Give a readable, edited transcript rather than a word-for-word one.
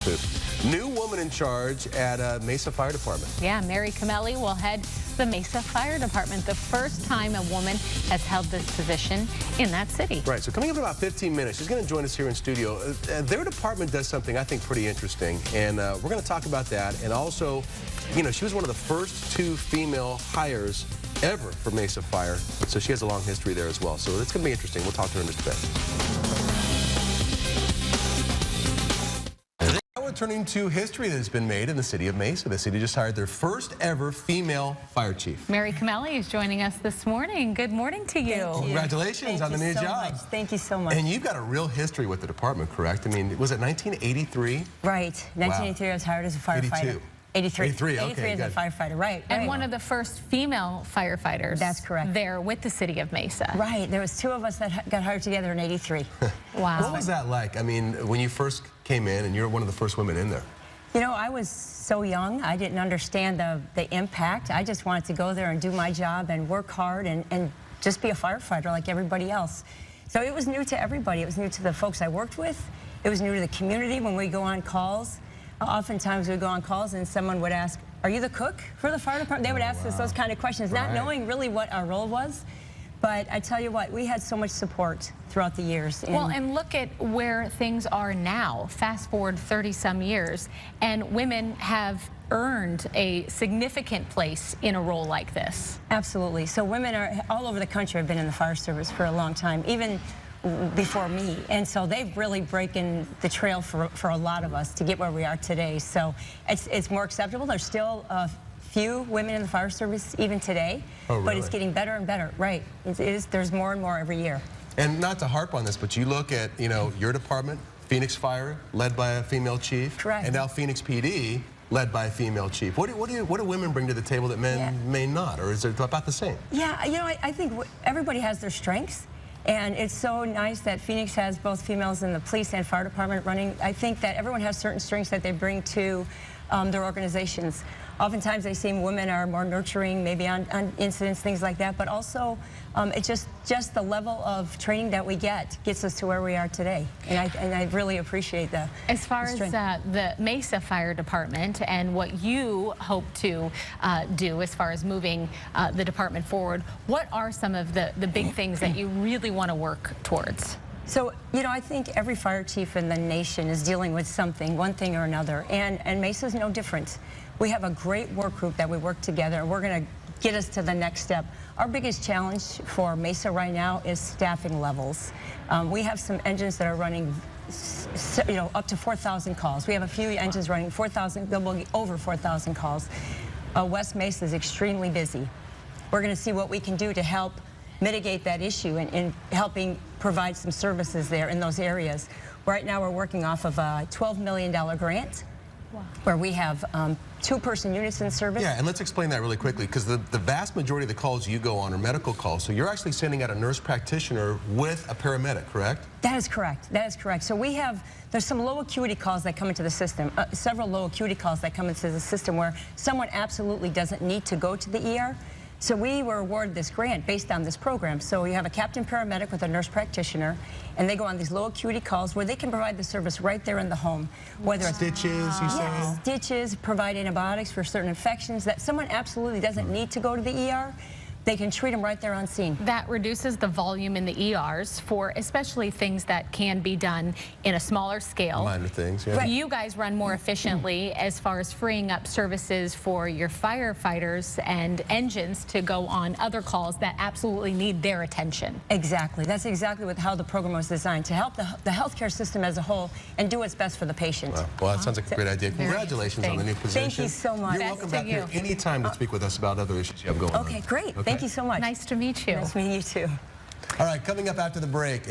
poop. New woman in charge at Mesa Fire Department. Yeah, Mary Cameli will head the Mesa Fire Department. The first time a woman has held this position in that city. Right, so coming up in about 15 minutes, she's going to join us here in studio. Their department does something I think pretty interesting, and we're going to talk about that. And also, you know, she was one of the first 2 female hires ever for Mesa Fire, so she has a long history there as well. So it's going to be interesting. We'll talk to her in just a bit. Turning to history that has been made in the city of Mesa. The city just hired their first ever female fire chief. Mary Cameli is joining us this morning. Good morning to you. Congratulations on the new job. Thank you so much. And you've got a real history with the department, correct? I mean, was it 1983? Right. 1983, I was hired as a firefighter. 83, okay, 83 as a firefighter, right. And one of the first female firefighters. That's correct. There with the City of Mesa. Right. There was 2 of us that got hired together in 83. Wow. What was that like? I mean, when you first came in and you're one of the first women in there. You know, I was so young. I didn't understand the impact. I just wanted to go there and do my job and work hard and just be a firefighter like everybody else. So it was new to everybody. It was new to the folks I worked with. It was new to the community when we go on calls. Oftentimes we'd go on calls and someone would ask, "Are you the cook for the fire department?" They would ask us those kind of questions, not knowing really what our role was. But I tell you what, we had so much support throughout the years. Well, and look at where things are now. Fast forward 30-some years, and women have earned a significant place in a role like this. Absolutely. So women are all over the country have been in the fire service for a long time, even before me, and so they've really broken the trail for a lot of us to get where we are today. So it's more acceptable. There's still few women in the fire service even today, but it's getting better and better. Right, there's more and more every year. And not to harp on this, but you look at, you know, your department, Phoenix Fire, led by a female chief. Correct. And now Phoenix PD, led by a female chief. What do women bring to the table that men may not, or is it about the same? Yeah, you know, I think everybody has their strengths. And it's so nice that Phoenix has both females in the police and fire department running. I think that everyone has certain strengths that they bring to their organizations. Oftentimes they seem women are more nurturing, maybe on incidents, things like that, but also it's just the level of training that we gets us to where we are today. And I really appreciate that. As far as the Mesa Fire Department and what you hope to do as far as moving the department forward, what are some of the big things that you really want to work towards? So, you know, I think every fire chief in the nation is dealing with something, one thing or another, and Mesa's no different. We have a great work group that we work together, and we're going to get us to the next step. Our biggest challenge for Mesa right now is staffing levels. We have some engines that are running, you know, up to 4,000 calls. We have a few engines running 4,000, over 4,000 calls. West Mesa is extremely busy. We're going to see what we can do to help mitigate that issue and helping provide some services there in those areas. Right now we're working off of a $12 million grant. Wow. Where we have 2-person units in service. Yeah, and let's explain that really quickly, because the vast majority of the calls you go on are medical calls, so you're actually sending out a nurse practitioner with a paramedic, correct? That is correct. That is correct. So there's some low acuity calls that come into the system, several low acuity calls that come into the system where someone absolutely doesn't need to go to the ER. So we were awarded this grant based on this program. So you have a captain paramedic with a nurse practitioner, and they go on these low acuity calls where they can provide the service right there in the home. Whether it's stitches, you say? Stitches, provide antibiotics for certain infections that someone absolutely doesn't need to go to the ER. They can treat them right there on scene. That reduces the volume in the ERs for especially things that can be done in a smaller scale. Minor things, yeah. Right. You guys run more efficiently as far as freeing up services for your firefighters and engines to go on other calls that absolutely need their attention. Exactly. That's exactly how the program was designed, to help the healthcare system as a whole and do what's best for the patient. Well, that sounds like a great idea. Congratulations on the new position. Thank you so much. You're welcome back here anytime to speak with us about other issues you have going on. Okay, great. Thank you so much. Nice to meet you. Nice meeting you too. All right, coming up after the break,